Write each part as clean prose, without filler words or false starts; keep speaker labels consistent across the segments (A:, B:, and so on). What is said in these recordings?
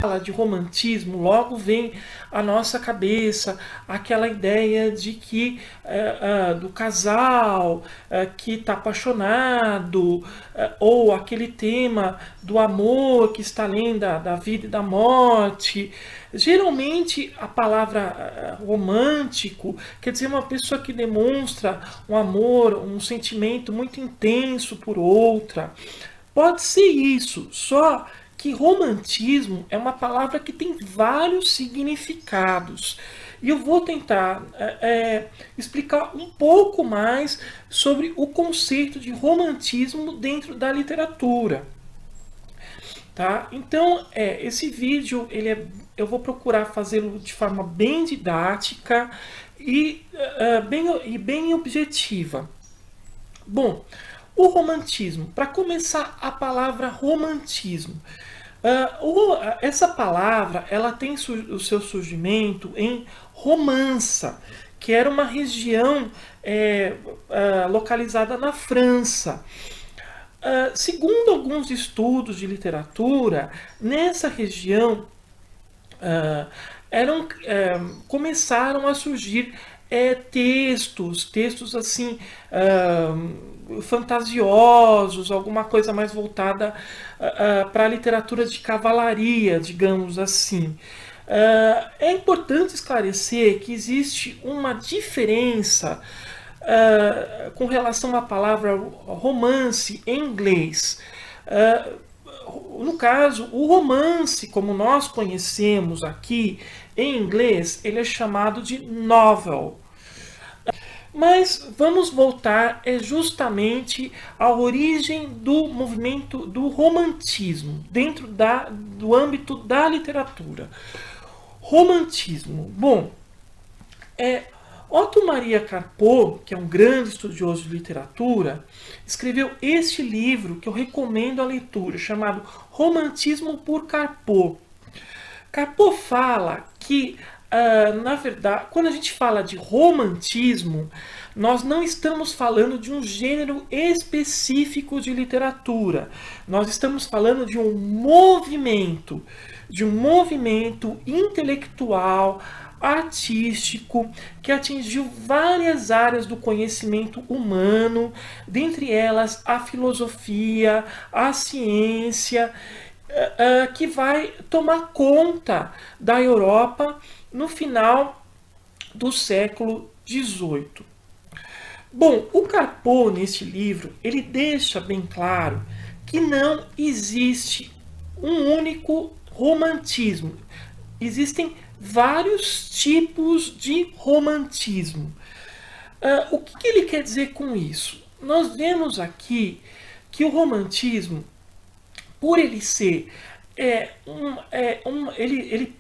A: fala de romantismo, logo vem à nossa cabeça aquela ideia de que do casal que está apaixonado, ou aquele tema do amor que está além da vida e da morte. Geralmente a palavra romântico quer dizer uma pessoa que demonstra um amor, um sentimento muito intenso por outra. Pode ser isso, só que romantismo é uma palavra que tem vários significados. E eu vou tentar explicar um pouco mais sobre o conceito de romantismo dentro da literatura. Tá? Então, esse vídeo eu vou procurar fazê-lo de forma bem didática e bem objetiva. Bom, o romantismo. Para começar, a palavra romantismo. Essa palavra ela tem o seu surgimento em Romança, que era uma região localizada na França. Segundo alguns estudos de literatura, nessa região começaram a surgir textos assim fantasiosos, alguma coisa mais voltada para a literatura de cavalaria, digamos assim. É importante esclarecer que existe uma diferença com relação à palavra romance em inglês. No caso, o romance, como nós conhecemos aqui em inglês, ele é chamado de novel. Mas vamos voltar justamente à origem do movimento do romantismo, dentro do âmbito da literatura. Romantismo. Bom, Otto Maria Carpo, que é um grande estudioso de literatura, escreveu este livro que eu recomendo a leitura, chamado Romantismo por Carpo. Carpo fala que, na verdade, quando a gente fala de romantismo, nós não estamos falando de um gênero específico de literatura. Nós estamos falando de um movimento intelectual, artístico, que atingiu várias áreas do conhecimento humano, dentre elas a filosofia, a ciência, que vai tomar conta da Europa no final do século XVIII. Bom, o Carpo, neste livro, ele deixa bem claro que não existe um único romantismo. Existem vários tipos de romantismo. O que ele quer dizer com isso? Nós vemos aqui que o romantismo, por ele ser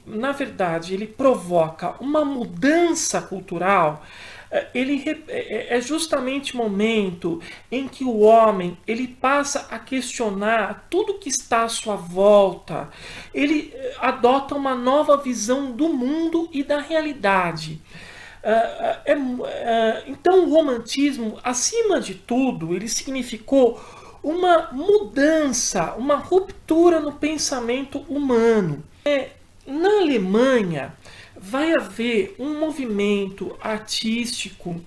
A: na verdade, ele provoca uma mudança cultural. É justamente o momento em que o homem ele passa a questionar tudo que está à sua volta. Ele adota uma nova visão do mundo e da realidade. Então o romantismo, acima de tudo, ele significou uma mudança, uma ruptura no pensamento humano. Na Alemanha, vai haver um movimento artístico,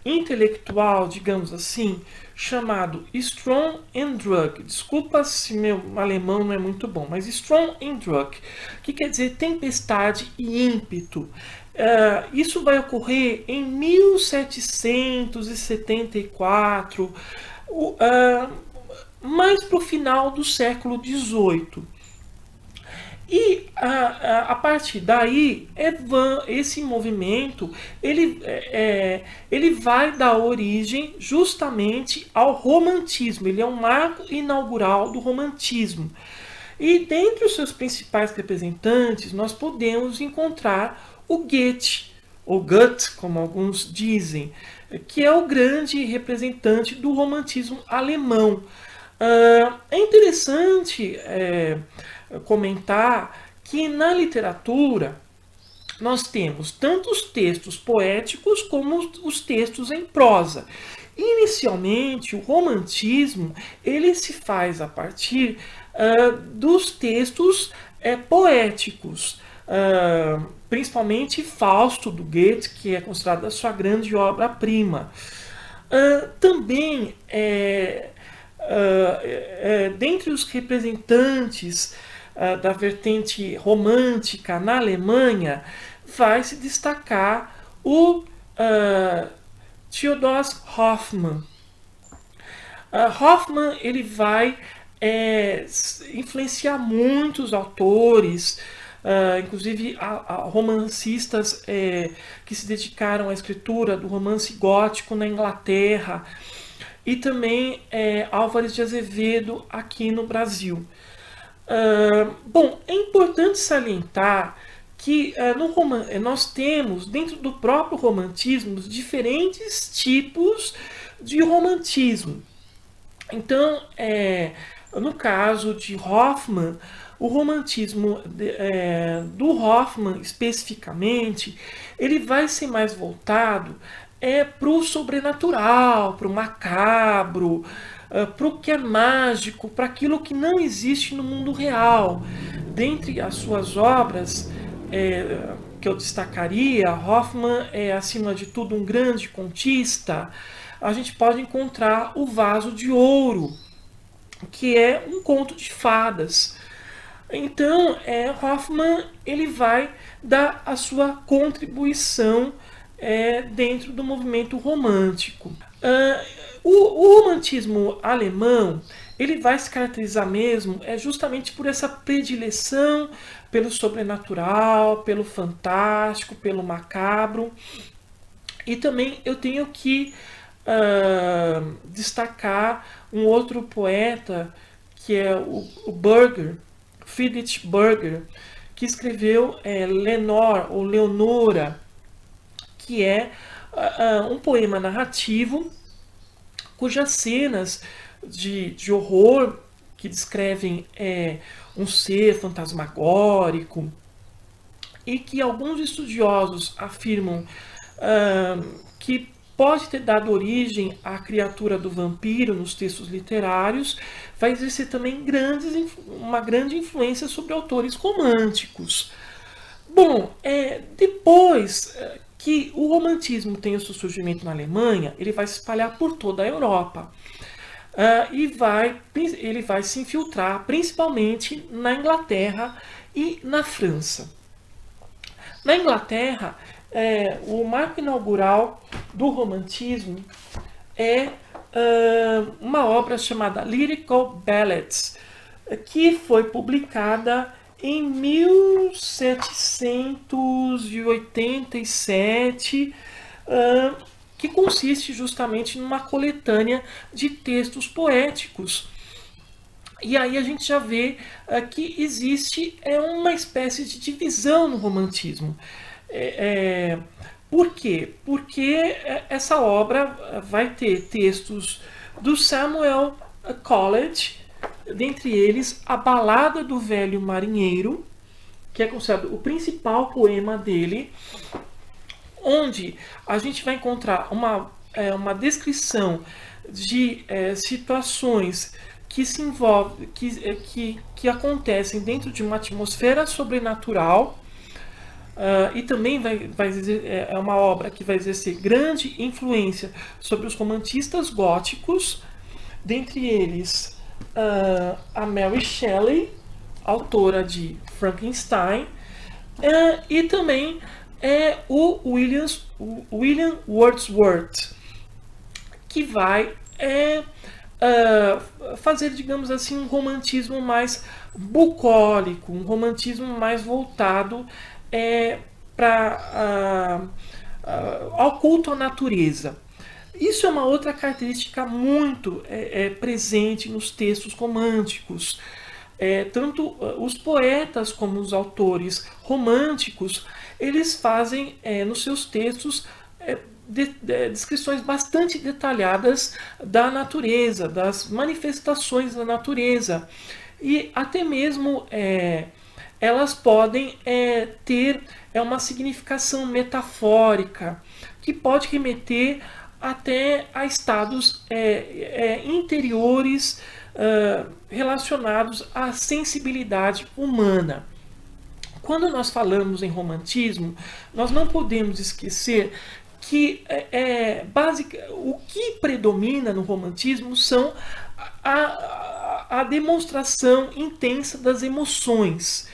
A: intelectual, digamos assim, chamado Sturm und Drang. Desculpa se meu alemão não é muito bom, mas Sturm und Drang, que quer dizer tempestade e ímpeto. Isso vai ocorrer em 1774, mais para o final do século XVIII. E a partir daí, esse movimento ele vai dar origem justamente ao romantismo. Ele é um marco inaugural do romantismo. E dentre os seus principais representantes, nós podemos encontrar o Goethe, ou Goethe, como alguns dizem, que é o grande representante do romantismo alemão. É interessante comentar que na literatura nós temos tanto os textos poéticos como os textos em prosa. Inicialmente, o romantismo ele se faz a partir dos textos poéticos, principalmente Fausto do Goethe, que é considerada a sua grande obra-prima. Também, dentre os representantes da vertente romântica na Alemanha, vai se destacar o Theodor Hoffmann. Hoffmann ele vai influenciar muitos autores, inclusive a romancistas que se dedicaram à escritura do romance gótico na Inglaterra, e também Álvares de Azevedo aqui no Brasil. Bom, é importante salientar que nós temos dentro do próprio romantismo diferentes tipos de romantismo. Então, no caso de Hoffmann, o romantismo do Hoffmann especificamente, ele vai ser mais voltado para o sobrenatural, para o macabro, para o que é mágico, para aquilo que não existe no mundo real. Dentre as suas obras que eu destacaria, Hoffmann é, acima de tudo, um grande contista. A gente pode encontrar O Vaso de Ouro, que é um conto de fadas. Então, Hoffmann ele vai dar a sua contribuição dentro do movimento romântico. O romantismo alemão ele vai se caracterizar mesmo justamente por essa predileção pelo sobrenatural, pelo fantástico, pelo macabro. E também eu tenho que destacar um outro poeta, que é o Burger, Friedrich Burger, que escreveu Lenore, ou Leonora, que é um poema narrativo cujas cenas de horror que descrevem um ser fantasmagórico, e que alguns estudiosos afirmam que pode ter dado origem à criatura do vampiro nos textos literários, vai exercer também uma grande influência sobre autores românticos. Bom, depois que o romantismo tem o seu surgimento na Alemanha, ele vai se espalhar por toda a Europa. E ele vai se infiltrar principalmente na Inglaterra e na França. Na Inglaterra, o marco inaugural do romantismo é uma obra chamada Lyrical Ballads, que foi publicada em 1787, que consiste justamente numa coletânea de textos poéticos. E aí a gente já vê que existe uma espécie de divisão no romantismo. Por quê? Porque essa obra vai ter textos do Samuel Coleridge, dentre eles a Balada do Velho Marinheiro, que é considerado o principal poema dele, onde a gente vai encontrar uma descrição de situações que se envolvem, que acontecem dentro de uma atmosfera sobrenatural. E também é uma obra que vai exercer grande influência sobre os romantistas góticos, dentre eles a Mary Shelley, autora de Frankenstein, e também o William Wordsworth, que vai fazer, digamos assim, um romantismo mais bucólico, um romantismo mais voltado ao culto à natureza. Isso é uma outra característica muito presente nos textos românticos. Tanto os poetas como os autores românticos, eles fazem nos seus textos descrições bastante detalhadas da natureza, das manifestações da natureza. E até mesmo elas podem ter uma significação metafórica, que pode remeter até a estados interiores relacionados à sensibilidade humana. Quando nós falamos em romantismo, nós não podemos esquecer que o que predomina no romantismo são a demonstração intensa das emoções.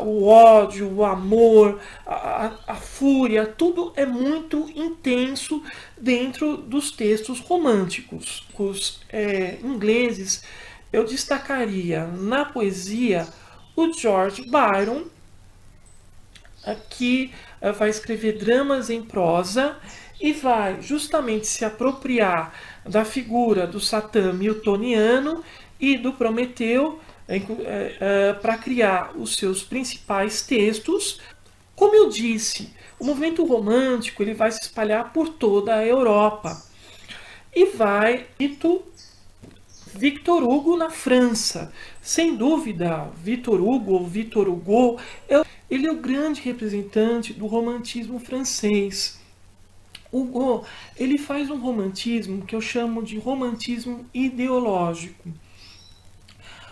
A: O ódio, o amor, a fúria, tudo é muito intenso dentro dos textos românticos. Os ingleses, eu destacaria na poesia o George Byron, que vai escrever dramas em prosa e vai justamente se apropriar da figura do Satã miltoniano e do Prometeu para criar os seus principais textos. Como eu disse, o movimento romântico ele vai se espalhar por toda a Europa e vai Victor Hugo na França. Sem dúvida, Victor Hugo ou Victor Hugo, ele é o grande representante do romantismo francês. Hugo, ele faz um romantismo que eu chamo de romantismo ideológico.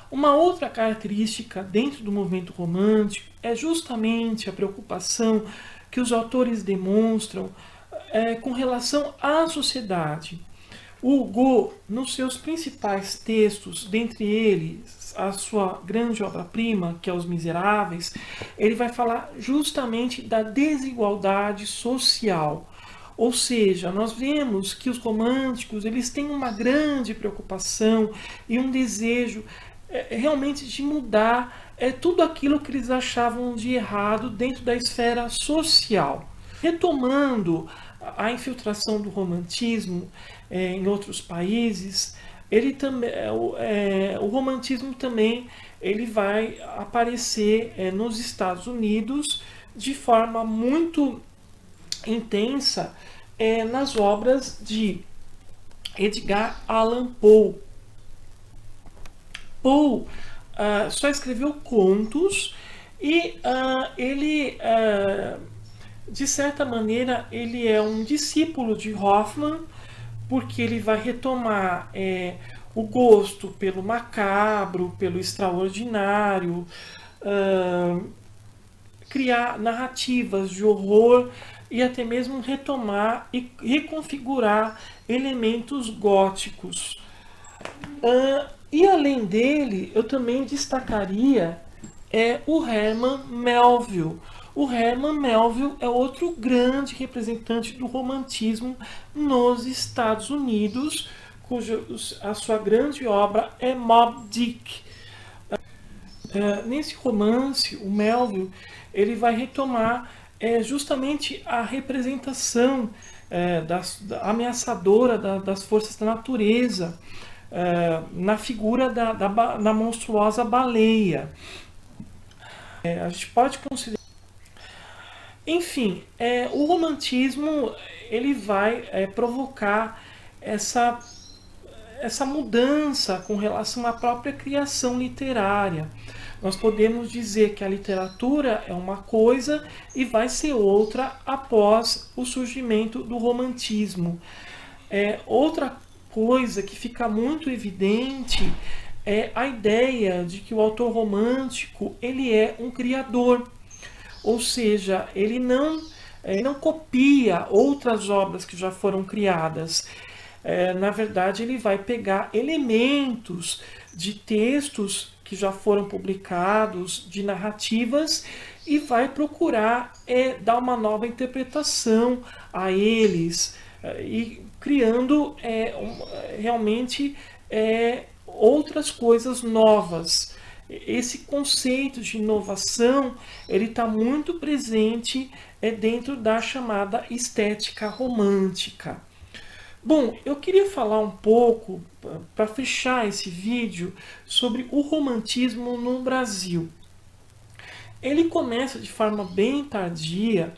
A: Uma outra característica dentro do movimento romântico é justamente a preocupação que os autores demonstram com relação à sociedade. O Hugo, nos seus principais textos, dentre eles a sua grande obra-prima, que é Os Miseráveis, ele vai falar justamente da desigualdade social. Ou seja, nós vemos que os românticos eles têm uma grande preocupação e um desejo realmente de mudar tudo aquilo que eles achavam de errado dentro da esfera social. Retomando a infiltração do romantismo em outros países, ele também, o romantismo também ele vai aparecer nos Estados Unidos de forma muito intensa nas obras de Edgar Allan Poe. Poe só escreveu contos e ele, de certa maneira, ele é um discípulo de Hoffmann, porque ele vai retomar o gosto pelo macabro, pelo extraordinário, criar narrativas de horror e até mesmo retomar e reconfigurar elementos góticos. E além dele, eu também destacaria o Herman Melville. O Herman Melville é outro grande representante do romantismo nos Estados Unidos, a sua grande obra é Moby Dick. Nesse romance, o Melville ele vai retomar justamente a representação ameaçadora das forças da natureza na figura da monstruosa baleia. A gente pode considerar. Enfim, o romantismo ele vai provocar essa mudança com relação à própria criação literária. Nós podemos dizer que a literatura é uma coisa e vai ser outra após o surgimento do romantismo. Outra coisa que fica muito evidente é a ideia de que o autor romântico ele é um criador. Ou seja, ele não copia outras obras que já foram criadas. Na verdade, ele vai pegar elementos de textos que já foram publicados, de narrativas, e vai procurar dar uma nova interpretação a eles, e criando realmente outras coisas novas. Esse conceito de inovação ele está muito presente dentro da chamada estética romântica. Bom, eu queria falar um pouco, para fechar esse vídeo, sobre o romantismo no Brasil. Ele começa de forma bem tardia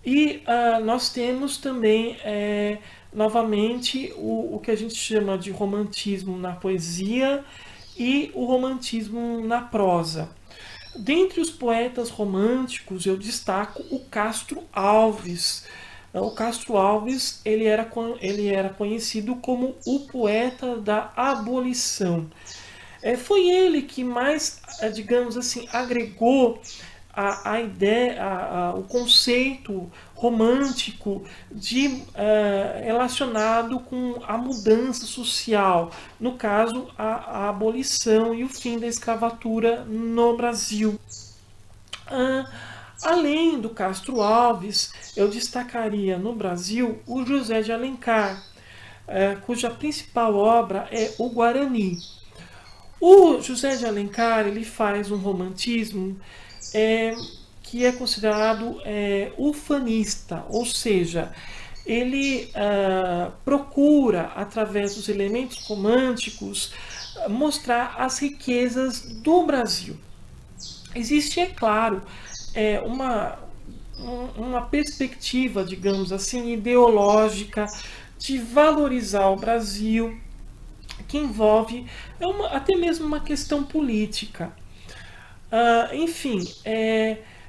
A: e nós temos também novamente o que a gente chama de romantismo na poesia e o romantismo na prosa. Dentre os poetas românticos eu destaco o Castro Alves. O Castro Alves ele era conhecido como o poeta da abolição. Foi ele que mais, digamos assim, agregou a ideia, o conceito romântico relacionado com a mudança social, no caso, a abolição e o fim da escravatura no Brasil. Ah, Além do Castro Alves, eu destacaria no Brasil o José de Alencar, cuja principal obra é o Guarani. O José de Alencar ele faz um romantismo é, que é considerado ufanista, ou seja, ele procura, através dos elementos românticos, mostrar as riquezas do Brasil. Existe, é claro, uma perspectiva, digamos assim, ideológica de valorizar o Brasil, que envolve até mesmo uma questão política. Enfim,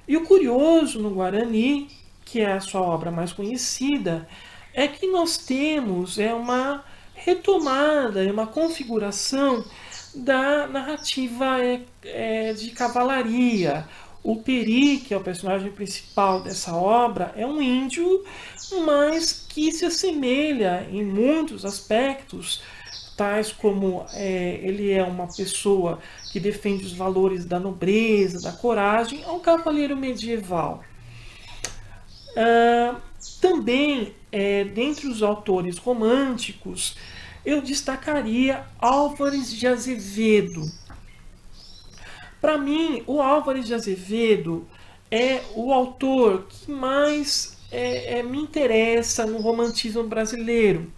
A: e o curioso no Guarani, que é a sua obra mais conhecida, é que nós temos uma retomada, uma configuração da narrativa de cavalaria. O Peri, que é o personagem principal dessa obra, é um índio, mas que se assemelha em muitos aspectos, tais como ele é uma pessoa que defende os valores da nobreza, da coragem, a um cavaleiro medieval. Também, dentre os autores românticos, eu destacaria Álvares de Azevedo. Para mim, o Álvares de Azevedo é o autor que mais me interessa no romantismo brasileiro,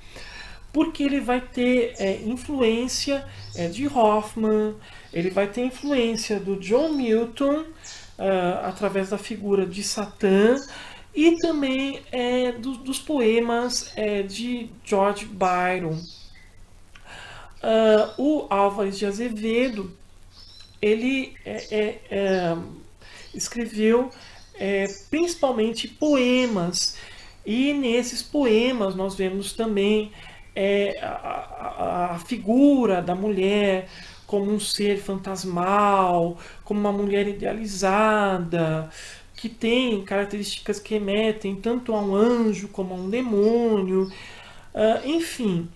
A: porque ele vai ter influência de Hoffmann, ele vai ter influência do John Milton, através da figura de Satã, e também dos poemas de George Byron. O Álvares de Azevedo, ele escreveu principalmente poemas, e nesses poemas nós vemos também a figura da mulher como um ser fantasmal, como uma mulher idealizada, que tem características que remetem tanto a um anjo como a um demônio, enfim.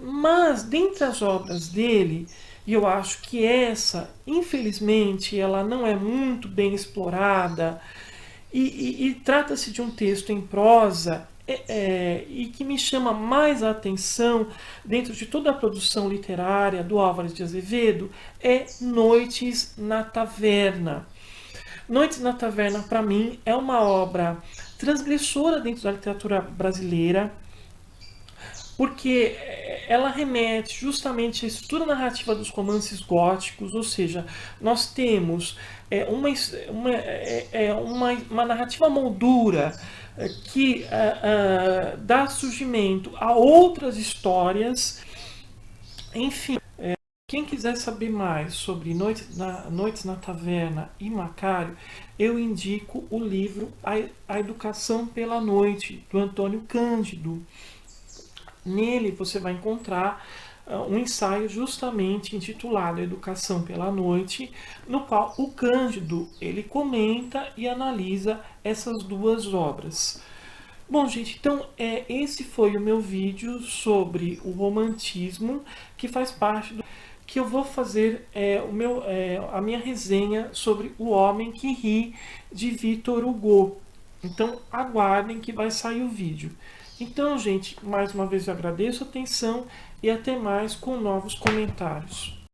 A: Mas dentre as obras dele, e eu acho que essa, infelizmente, ela não é muito bem explorada, e trata-se de um texto em prosa e que me chama mais a atenção dentro de toda a produção literária do Álvares de Azevedo, é Noites na Taverna. Noites na Taverna, para mim, é uma obra transgressora dentro da literatura brasileira, porque ela remete justamente à estrutura narrativa dos romances góticos, ou seja, nós temos uma narrativa moldura que dá surgimento a outras histórias. Enfim, quem quiser saber mais sobre Noites na Taverna e Macário, eu indico o livro A Educação pela Noite, do Antônio Cândido. Nele você vai encontrar um ensaio justamente intitulado Educação pela Noite, no qual o Cândido ele comenta e analisa essas duas obras. Bom, gente, então esse foi o meu vídeo sobre o romantismo, que faz parte do que eu vou fazer a minha resenha sobre O Homem que Ri, de Victor Hugo. Então aguardem que vai sair o vídeo. Então, gente, mais uma vez eu agradeço a atenção e até mais com novos comentários.